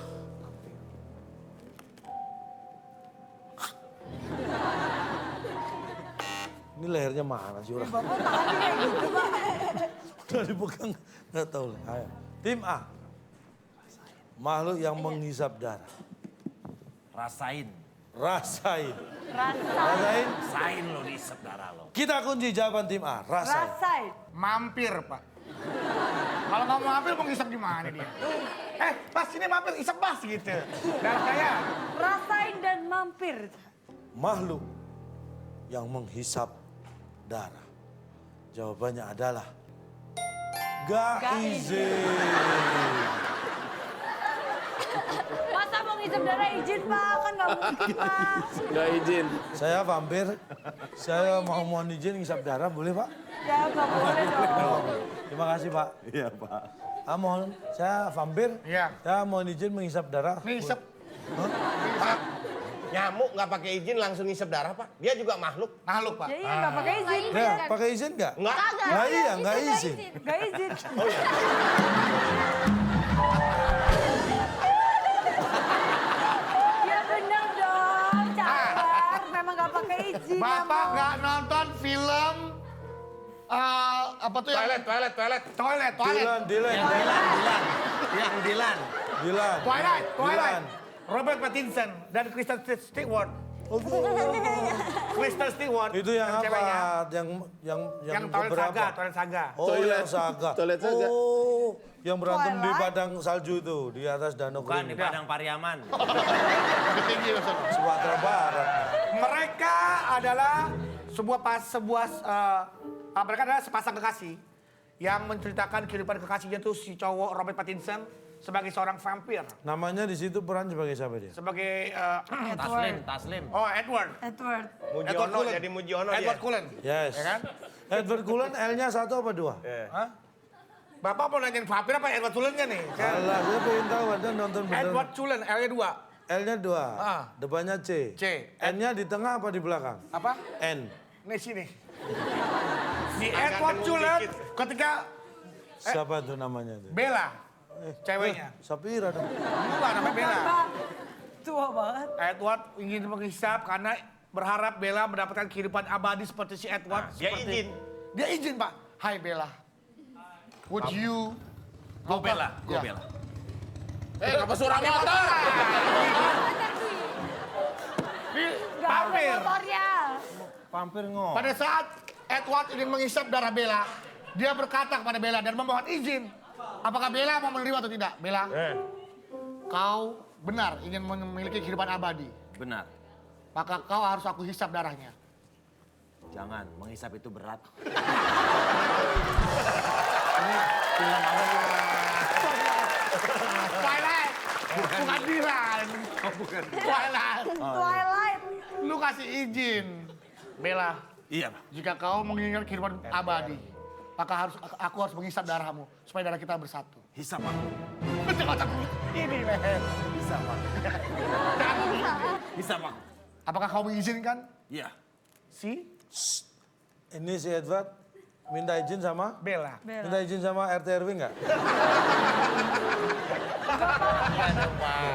B: Ini lehernya mana sih orang?
C: Bapak tangannya kayak gitu, Pak.
B: Udah dipegang, nggak tahu. Ayo. Tim A. Makhluk yang menghisap darah.
A: Rasain.
B: Rasain.
C: Rasa.
B: Rasain.
A: Rasain lo diisep darah lo.
B: Kita kunci jawaban tim A. Rasain.
C: Rasain.
D: Mampir, Pak. Kalau nggak mau mampir, mau ngisap gimana dia? Pas ini mampir, isap pas gitu. Darah saya.
C: Rasain dan mampir.
B: Makhluk yang menghisap darah? Jawabannya adalah gak izin.
C: Masa mau ngisep darah izin Pak? Kan nggak mungkin Pak.
H: Nggak izin.
B: Saya vampir, saya mohon izin ngisap darah, boleh Pak?
C: Ya nggak boleh dong.
B: Terima kasih Pak. Iya Pak. Mohon, saya vampir,
D: Iya.
B: saya mohon izin menghisap darah.
D: Ngisep.
E: Pak, nyamuk nggak pakai izin langsung ngisep darah, Pak. Dia juga makhluk.
D: Makhluk, Pak.
C: Ya iya nggak pakai izin.
B: Ya, pakai izin nggak?
E: Nggak.
B: Nah iya, nggak izin.
C: Nggak izin. Ya benar dong, cabar. Memang nggak pakai izin.
D: Bapak nggak nonton film apa tuh yang
E: Toilet.
D: toilet.
B: Dilan.
A: Yang Dilan.
D: Twilight.
B: Dilan.
D: Robert Pattinson dan Kristen Stewart. Kristen Stewart.
B: Itu yang
D: ceweknya.
B: apa?
D: Yang Toilet Saga.
B: Oh, yang Saga.
H: Toilet Saga.
B: Oh, yang berantem di
C: Twilight.
B: padang salju itu, di atas danau
A: Bukan di
B: kering.
A: Padang Pariaman.
D: Lebih tinggi maksudnya.
B: Sumatera Barat.
D: Mereka adalah mereka adalah sepasang kekasih yang menceritakan kehidupan kekasihnya tuh si cowok Robert Pattinson sebagai seorang vampir,
B: Namanya di situ peran sebagai siapa dia?
D: sebagai
A: Taslim.
D: Edward
E: Mujiono
D: Cullen.
E: jadi Mujiono
D: Edward
E: dia.
D: Cullen.
B: Yes.
D: Ya kan?
B: Edward Cullen L-nya 1 apa 2?
D: Hah? Bapak mau nanyain vampir apa Edward Cullen-nya nih?
B: Alah, dia pengen tahu ada nonton bener.
D: Edward Cullen, L-nya 2.
B: L-nya 2,
D: Ah.
B: depannya C.
D: C.
B: N-nya di tengah apa di belakang?
D: Apa?
B: N.
D: Nih sini. Si
E: Agak
D: Edward
E: dengung
D: Cullen
E: dikit.
D: ketika
B: Siapa tuh namanya tuh?
D: Bella, ceweknya.
B: Sapira dong.
D: Enggak, namanya Bella.
C: Pak, tua banget.
D: Edward ingin menghisap karena berharap Bella mendapatkan kehidupan abadi seperti si Edward.
E: Dia izin.
D: Dia izin, Pak. Hai Bella. Would you...
A: Go Bella.
D: Ya.
H: Kenapa suara motor?
C: Nggak ada
D: Vampir.
C: motornya.
B: Vampir ngomong.
D: Pada saat Edward ingin menghisap darah Bella, dia berkata kepada Bella dan memohon izin. Apakah Bella mau menerima atau tidak? Bella, kau benar ingin memiliki kehidupan abadi.
A: Benar.
D: Maka kau harus aku hisap darahnya.
A: Jangan, menghisap itu berat.
D: Twilight, bukan Dilan. Twilight.
C: Twilight.
D: Lu kasih izin, Bella.
A: Iya, Pak.
D: Jika kau menginginkan kehidupan abadi, maka aku harus menghisap darahmu supaya darah kita bersatu.
A: Hisap aku.
D: Ini leher.
A: Hisap aku. Hisap aku.
D: Apakah kau mengizinkan?
A: Iya.
D: Si
B: Ini si Edward minta izin sama?
D: Bella.
B: Minta izin sama RT RW nggak?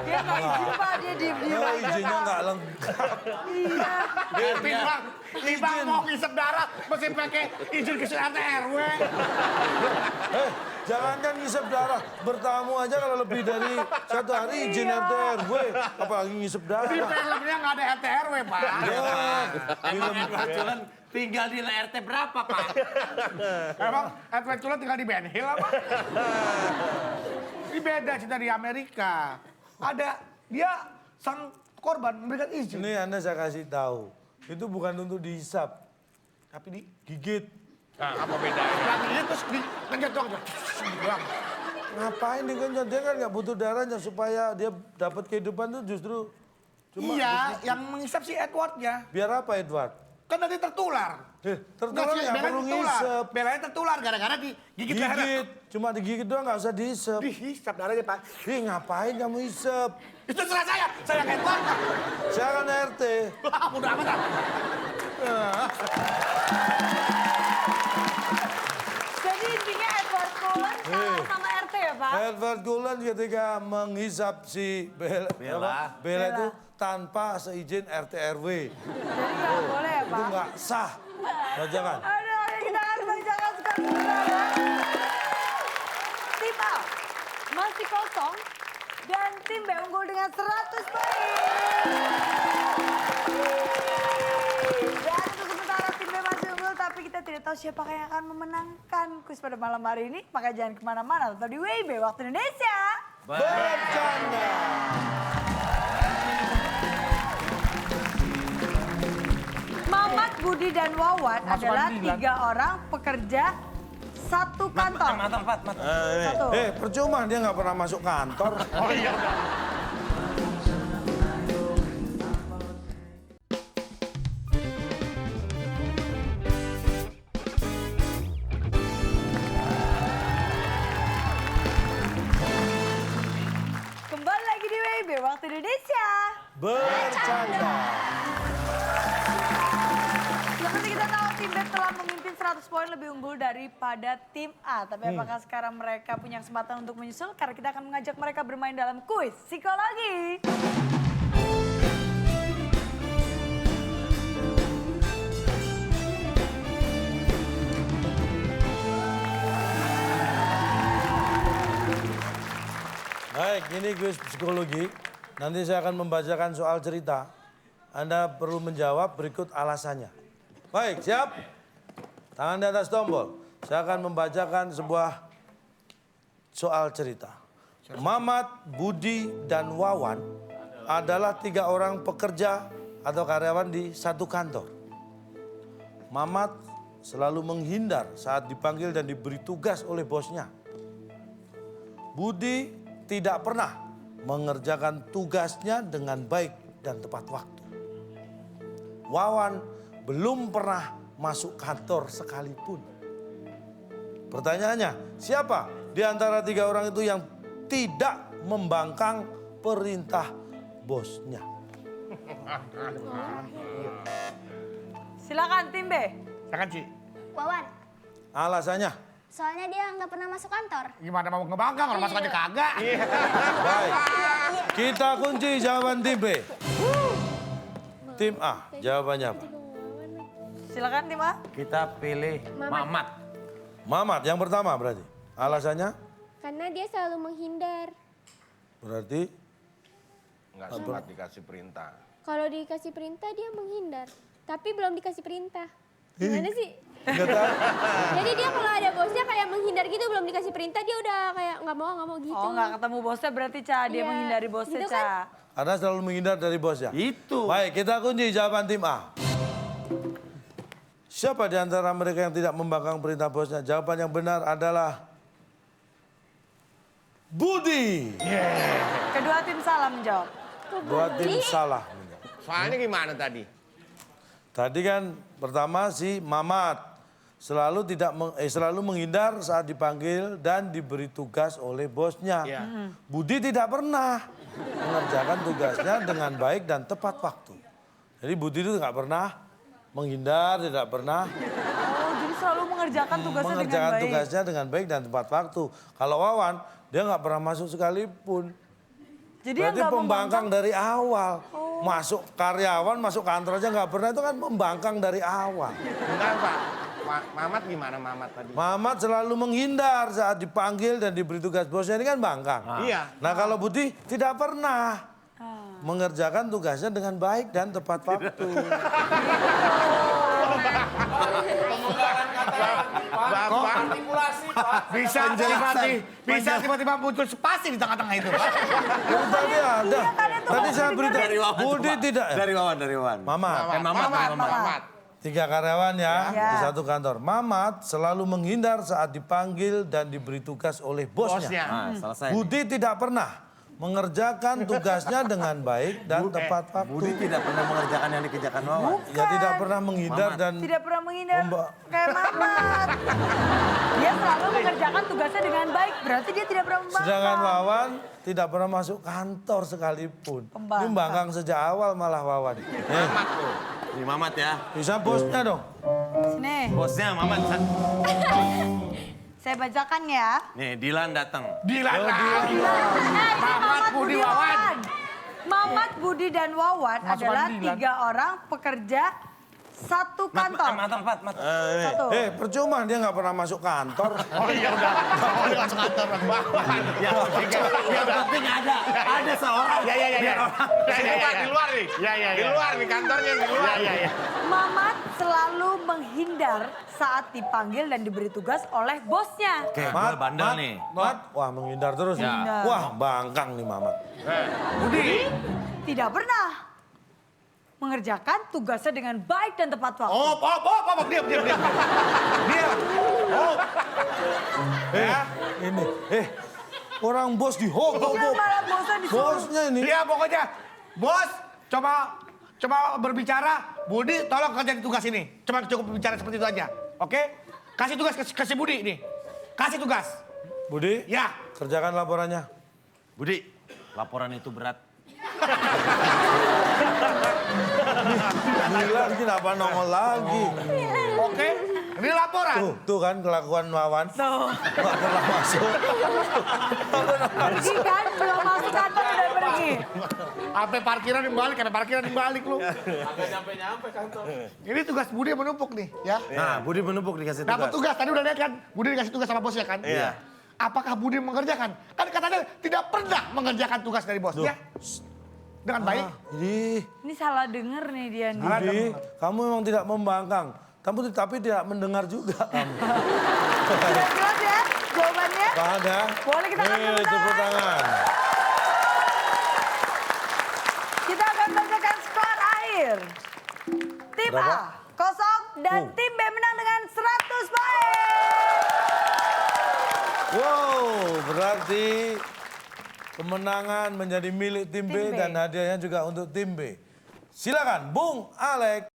C: Dia nggak izin Pak, dia diem-diem
B: Oh,
C: aja
B: izinnya
C: Pak.
B: nggak lengkap.
C: Iya.
D: Timbang mau ngisep darah, mesti pakai izin ke RT RW.
B: Jangankan ngisep darah, bertamu aja kalau lebih dari 1 hari izin RT RW, apalagi ngisep
D: Di
B: darah.
D: filmnya nggak ada RT RW, Pak.
A: Emang Edward Cullen tinggal di RT berapa, Pak?
D: Emang Edward Cullen tinggal di Ben Hill apa? Ini beda cerita di Amerika. Ada, dia sang korban memberikan izin.
B: Ini Anda saya kasih tahu, itu bukan untuk dihisap,
D: Tapi di
B: gigit.
E: Nah, apa bedanya?
D: lagi ini terus di kenjat doang. Doang.
B: Ngapain digenjot? Dia kan nggak butuh darahnya supaya dia dapat kehidupan itu justru cuma
D: Iya, yang menghisap si Edwardnya.
B: biar apa Edward?
D: Kan nanti tertular.
B: Tertular nggak perlu ngisep.
D: Belanya tertular gara-gara digigit lehernya.
B: Gigit, cuma digigit doang nggak usah dihisap.
D: Dihisap darahnya, Pak.
B: Ih, ngapain kamu hisap?
D: Itu serah saya yang Edward.
B: Saya kan RT.
D: Wah, mudah amat.
C: Jadi intinya Edward Cullen kalah sama RT ya Pak?
B: Edward Cullen ketika menghisap si Bella itu tanpa seizin RT RW.
C: Jadi nggak boleh ya
B: Itu
C: Pak?
B: nggak sah. Nah, jangan.
C: Aduh, ayo kita akan bacakan sekarang kemenangan. Tim A masih kosong dan tim B unggul dengan 100 poin. Dan untuk sementara tim B masih unggul tapi kita tidak tahu siapa yang akan memenangkan kuis pada malam hari ini. Maka jangan kemana-mana, tetap di WIB Waktu Indonesia.
B: Bercanda.
C: Mamat Budi Budi dan Wawan adalah 3 orang pekerja satu kantor. Satu.
B: Percuma dia nggak pernah masuk kantor.
D: Oh iya udah.
C: Kembali lagi di WIB Waktu Indonesia.
B: Bercanda.
C: Seperti kita tahu, tim B telah memimpin 100 poin lebih unggul daripada tim A. Tapi apakah sekarang mereka punya kesempatan untuk menyusul? Karena kita akan mengajak mereka bermain dalam kuis psikologi.
B: Baik, ini kuis psikologi. Nanti saya akan membacakan soal cerita. Anda perlu menjawab berikut alasannya. Baik, siap? Tangan di atas tombol. Saya akan membacakan sebuah soal cerita. Mamat, Budi, dan Wawan adalah 3 orang pekerja atau karyawan di satu kantor. Mamat selalu menghindar saat dipanggil dan diberi tugas oleh bosnya. Budi tidak pernah mengerjakan tugasnya dengan baik dan tepat waktu. Wawan belum pernah masuk kantor sekalipun. Pertanyaannya, siapa di antara 3 orang itu yang tidak membangkang perintah bosnya?
C: Silakan tim B.
D: Silakan Ci.
F: Wawan,
B: Alasannya?
F: soalnya dia nggak pernah masuk kantor.
D: Gimana mau ngebangkang orang masuk aja kagak.
B: Baik, kita kunci jawaban tim B. Tim A, jawabannya apa?
C: Silakan tim A.
A: Kita pilih Mamat.
B: Mamat yang pertama berarti. Alasannya?
F: Karena dia selalu menghindar.
B: Berarti
E: Nggak sempat dikasih perintah.
F: Kalau dikasih perintah dia menghindar. Tapi belum dikasih perintah. Gimana sih?
B: nggak tahu.
F: Jadi dia kalau ada bosnya kayak menghindar gitu, belum dikasih perintah dia udah kayak nggak mau gitu.
C: Oh, nggak ketemu bosnya berarti Ca, dia
F: Iya,
C: menghindari bosnya
F: gitu
C: Ca.
F: kan?
B: Karena selalu menghindar dari bosnya.
A: Itu.
B: Baik, kita kunci jawaban tim A. Siapa di antara mereka yang tidak membangkang perintah bosnya? Jawaban yang benar adalah Budi.
C: Kedua tim salah menjawab.
B: Dua tim salah.
E: Soalnya gimana tadi?
B: Tadi kan pertama si Mamat selalu menghindar saat dipanggil dan diberi tugas oleh bosnya.
E: Iya.
B: Budi tidak pernah mengerjakan tugasnya dengan baik dan tepat waktu. Jadi Budi itu nggak pernah menghindar, tidak pernah
C: Oh, jadi selalu mengerjakan tugasnya dengan
B: mengerjakan
C: baik.
B: tugasnya dengan baik dan tepat waktu. Kalau Wawan, dia nggak pernah masuk sekalipun.
C: Jadi yang
B: Berarti
C: nggak
B: pembangkang dari awal. Masuk karyawan, masuk kantor aja nggak pernah, itu kan membangkang dari awal.
E: Bentar Pak, Mamat gimana Mamat tadi?
B: Mamat selalu menghindar saat dipanggil dan diberi tugas bosnya, ini kan bangkang.
E: Iya.
B: Nah kalau Budi tidak pernah mengerjakan tugasnya dengan baik dan tepat waktu.
E: Bapak,
D: Bisa tiba-tiba muncul spasi di tengah-tengah itu.
B: Itu tadi ada. Tadi saya beritahu. Budi tidak.
A: Dari Wawan.
B: Mamat.
E: Mamat.
B: 3 karyawan ya
C: Ya.
B: di satu kantor. Mamat selalu menghindar saat dipanggil dan diberi tugas oleh bosnya.
D: Bosnya.
A: Nah, selesai.
B: Budi tidak pernah mengerjakan tugasnya dengan baik dan tepat waktu.
A: Budi tidak pernah mengerjakan yang dikerjakan Wawan.
B: Ya tidak pernah menghindar
A: Mamat.
B: dan
C: Tidak pernah menghindar
B: Mbak.
C: kayak Mamat. Dia selalu mengerjakan tugasnya dengan baik, berarti dia tidak pernah membangkang.
B: sedangkan Wawan tidak pernah masuk kantor sekalipun.
C: Pembangkang.
B: Ini bangkang sejak awal malah Wawan.
E: Mamat tuh.
A: Ini Mamat ya.
B: Bisa bosnya dong.
C: Sini,
A: Bosnya Mamat.
C: saya bacakan ya.
A: Nih, Dilan datang.
D: Dilan lagi.
C: Nah, ini Mamat,
D: Budi,
C: Budi,
D: Wawan.
C: Wawan. Mamat, Budi, dan Wawan
D: Masukan
C: adalah
D: Dilan.
C: 3 orang pekerja satu kantor.
A: Mat.
C: Satu.
B: Percuma dia nggak pernah masuk kantor.
D: Oh iya udah. Oh dia masuk kantor.
A: Yang penting ada seorang.
D: Ya.
E: Di luar nih. Di luar nih kantornya di luar.
D: Ya.
C: Mamat selalu menghindar saat dipanggil dan diberi tugas oleh bosnya.
A: Oke, gue bandel nih.
B: Mat, wah menghindar terus.
C: Ya.
B: Wah bangkang nih Mamat.
D: Budi.
C: Tidak pernah mengerjakan tugasnya dengan baik dan tepat waktu.
D: Oh, diam. Diam. Oh.
B: Ini, orang bos dihogok.
C: Iya, malah bosnya disuruh.
B: Bosnya ini.
D: Iya, pokoknya. Bos, coba berbicara. Budi, tolong kerjain tugas ini. Cuma cukup bicara seperti itu aja. Oke? Kasih tugas ke si Budi nih. Kasih tugas.
B: Budi,
D: Ya.
B: kerjakan laporannya.
A: Budi, laporan itu berat.
B: Gila, ini kenapa nongol lagi?
D: Oke? Ini laporan.
B: Tuh kan kelakuan Wawan.
C: Tuh.
B: Gak pernah masuk.
C: Pergi kan, belum masuk kantor udah pergi.
D: Sampai parkiran yang balik lu.
H: Nyampe kantor.
D: Ini tugas Budi yang menumpuk nih, ya.
A: Nah, Budi menumpuk dikasih
D: Dapat
A: tugas.
D: tugas, tadi udah lihat kan? Budi dikasih tugas sama bosnya kan?
A: Iya.
D: Apakah Budi mengerjakan? Kan katanya tidak pernah mengerjakan tugas dari bosnya. Dengan baik.
C: Ini salah denger nih dia nih.
B: Budi, kamu memang tidak membangkang. Tapi tidak mendengar juga kamu.
C: Sudah jelas ya jawabannya?
B: Gak ada.
C: Boleh kita kasih tepuk
B: Tepuk
C: tangan?
B: tangan.
C: Kita akan bacakan skor akhir. Tim
B: Berapa?
C: A 0 dan tim B menang dengan 100 poin.
B: Wow, berarti kemenangan menjadi milik tim B
C: Tim B.
B: dan hadiahnya juga untuk tim B. Silakan, Bung Alex.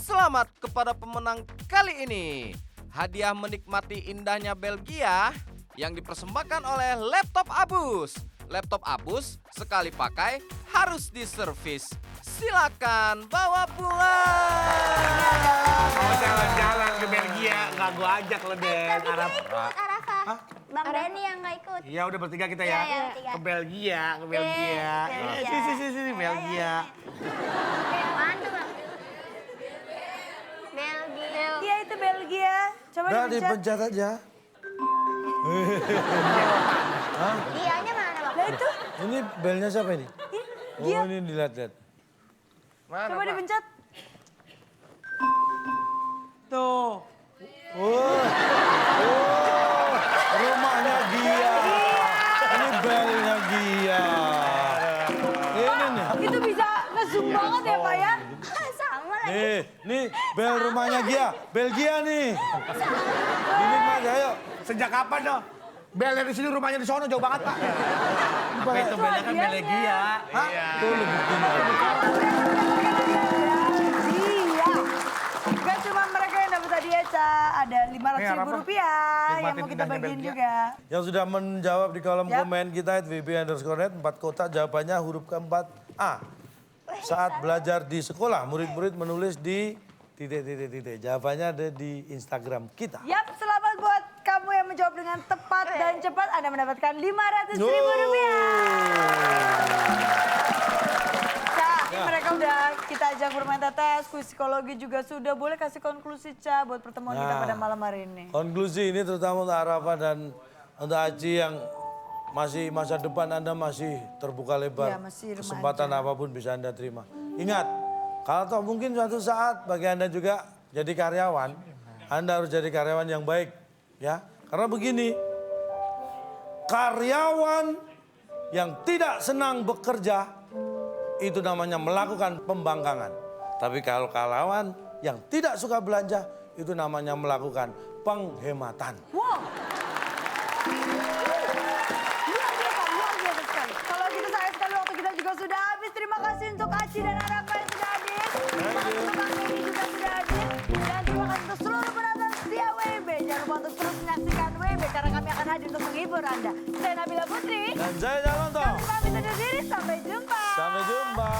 G: Selamat kepada pemenang kali ini. Hadiah menikmati indahnya Belgia yang dipersembahkan oleh laptop Abus. Laptop Abus sekali pakai harus diservis. Silakan bawa pulang.
D: Oh, jalan-jalan ke Belgia, nggak gua ajak lo Den. Arab.
F: Arafa. Bang Dani yang nggak ikut.
D: Iya udah bertiga kita
F: Iya,
D: ya.
F: iya, bertiga.
D: Ke Belgia.
F: Belgia.
D: Sini, Belgia.
F: Mana Bang? Belgia.
C: Iya itu Belgia. Coba
B: Udah
C: dipencet.
B: dipencet aja.
F: Dianya mana Bang?
C: Lah itu,
B: Ini belnya siapa ini?
C: dia.
B: Oh, ini dilihat-lihat.
C: Coba dipencet. Tuh.
B: Oh, rumahnya Gia. Ini belnya Gia. Ini nih.
C: Itu bisa nge-zoom banget ya Pak ya?
F: Sama lagi.
B: Nih bel rumahnya Gia. Belgia nih. Ini Mas, ayo.
D: Sejak kapan dong? Bel dari sini rumahnya di sono jauh banget Pak.
A: Apa itu belnya kan Belgia?
D: Hah?
B: Tuh lu buktinya.
C: Iya. Gak cuma mereka yang dapat hadiah, Ca. Ada
D: Nih,
C: 500.000
D: apa?
C: rupiah yang
D: Nikmatin
C: mau kita
D: indahnya
C: bagiin
D: Belgia.
C: juga.
B: Yang sudah menjawab di kolom
C: Yap.
B: komen kita @vb_net 4 kotak jawabannya huruf keempat A. Saat belajar di sekolah, murid-murid menulis di titik. Jawabannya ada di Instagram kita.
C: Yap, selamat buat kamu yang menjawab dengan tepat dan cepat. Anda mendapatkan 500.000 rupiah. Ca, ini mereka udah kita ajak bermain tetes, kuis psikologi juga sudah. Boleh kasih konklusi, Ca, buat pertemuan kita
B: Nah.
C: pada malam hari ini.
B: Konklusi ini terutama untuk Arafa dan untuk Aji yang masih masa depan Anda masih terbuka lebar.
C: Iya, masih remaja.
B: Kesempatan apapun bisa Anda terima. Ingat, kalau toh mungkin suatu saat bagi Anda juga jadi karyawan, Anda harus jadi karyawan yang baik. Ya, karena begini, karyawan yang tidak senang bekerja, itu namanya melakukan pembangkangan. Tapi kalau karyawan yang tidak suka belanja, itu namanya melakukan penghematan.
C: Wow. Luar biasa sekali. Kalau gitu sayang sekali waktu kita juga sudah habis. Terima kasih untuk Aci dan Arafa yang sudah hadir. Terima kasih untuk Bang Denny juga sudah hadir. Dan terima kasih untuk seluruh penonton setia WIB. Jangan lupa untuk terus menyaksikan WIB karena kami akan hadir untuk menghibur Anda. Saya Nabila Putri.
B: Dan saya Jalonto.
C: Kami pamit undur diri. Sampai jumpa.
B: Sampai jumpa.